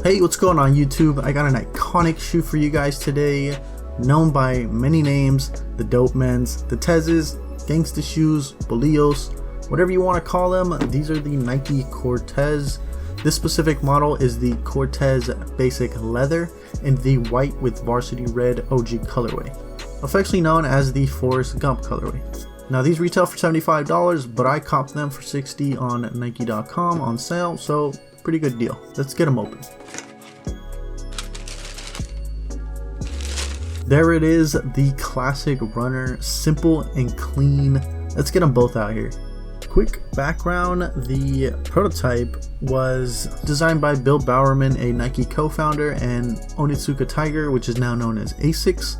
Hey, what's going on YouTube? I got an iconic shoe for you guys today, known by many names: the Dope Men's, the Tez's, Gangsta Shoes, Bolillos, whatever you want to call them. These are the Nike Cortez. This specific model is the Cortez Basic Leather in the white with varsity red OG colorway, affectionately known as the Forrest Gump colorway. Now these retail for $75, but I copped them for $60 on Nike.com on sale, so pretty good deal. Let's get them open. There it is, the classic runner, simple and clean. Let's get them both out here. Quick background: the prototype was designed by Bill Bowerman, a Nike co-founder, and Onitsuka Tiger, which is now known as ASICS.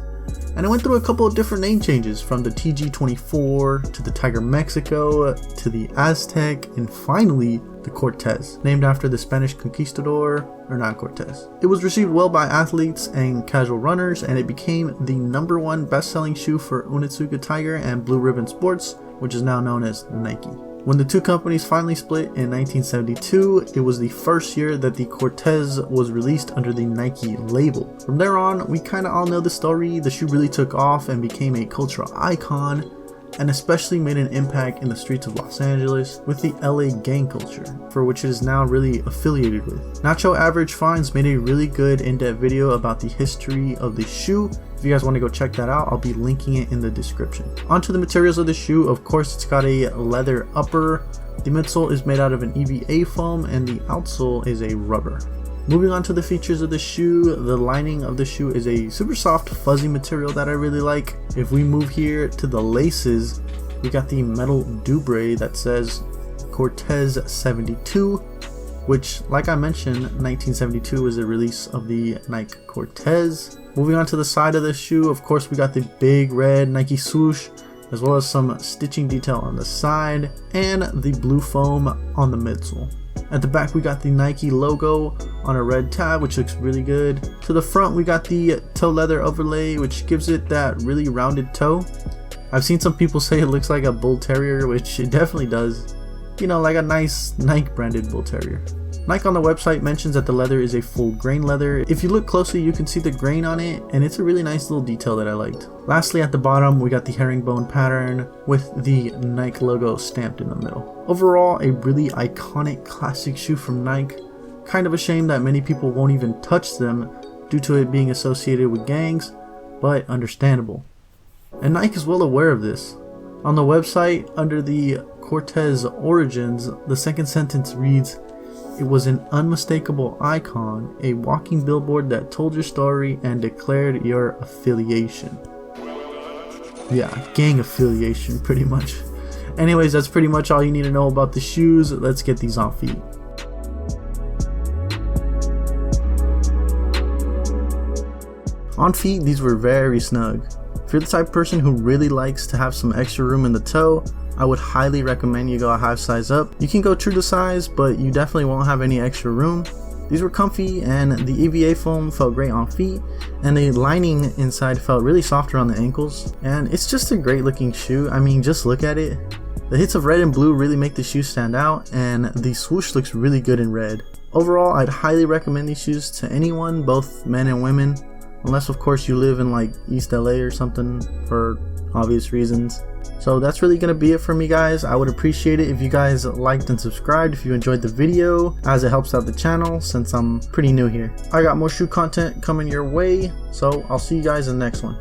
And it went through a couple of different name changes, from the TG24 to the Tiger Mexico to the Aztec, and finally the Cortez, named after the Spanish conquistador Hernan Cortez. It was received well by athletes and casual runners, and it became the #1 best-selling shoe for Onitsuka Tiger and Blue Ribbon Sports, which is now known as Nike. When the two companies finally split in 1972, it was the first year that the Cortez was released under the Nike label. From there on, we kinda all know the story. The shoe really took off and became a cultural icon, and especially made an impact in the streets of Los Angeles with the LA gang culture, for which it is now really affiliated with. NachoAverageFinds made a really good in-depth video about the history of the shoe. If you guys want to go check that out, I'll be linking it in the description. Onto the materials of the shoe. Of course, it's got a leather upper. The midsole is made out of an EVA foam, and the outsole is a rubber. Moving on to the features of the shoe, the lining of the shoe is a super soft fuzzy material that I really like. If we move here to the laces, we got the metal dubre that says Cortez 72, which, like I mentioned, 1972 was the release of the Nike Cortez. Moving on to the side of the shoe, of course, we got the big red Nike swoosh, as well as some stitching detail on the side, and the blue foam on the midsole. At the back, we got the Nike logo on a red tab, which looks really good. To the front, we got the toe leather overlay, which gives it that really rounded toe. I've seen some people say it looks like a bull terrier, which it definitely does. You know, like a nice Nike branded bull terrier. Nike on the website mentions that the leather is a full grain leather. If you look closely, you can see the grain on it, and it's a really nice little detail that I liked. Lastly, at the bottom, we got the herringbone pattern with the Nike logo stamped in the middle. Overall, a really iconic classic shoe from Nike. Kind of a shame that many people won't even touch them due to it being associated with gangs, but understandable. And Nike is well aware of this. On the website, under the Cortez origins, the second sentence reads, "It was an unmistakable icon, a walking billboard that told your story and declared your affiliation." Yeah, gang affiliation, pretty much. Anyways, that's pretty much all you need to know about the shoes. Let's get these on feet. On feet, these were very snug. If you're the type of person who really likes to have some extra room in the toe, I would highly recommend you go a half size up. You can go true to size, but you definitely won't have any extra room. These were comfy, and the EVA foam felt great on feet, and the lining inside felt really softer on the ankles. And it's just a great looking shoe. I mean, just look at it. The hits of red and blue really make the shoe stand out, and the swoosh looks really good in red. Overall, I'd highly recommend these shoes to anyone, both men and women, unless of course you live in like East LA or something for obvious reasons. So that's really going to be it for me, guys. I would appreciate it if you guys liked and subscribed if you enjoyed the video, as it helps out the channel since I'm pretty new here. I got more shoe content coming your way, so I'll see you guys in the next one.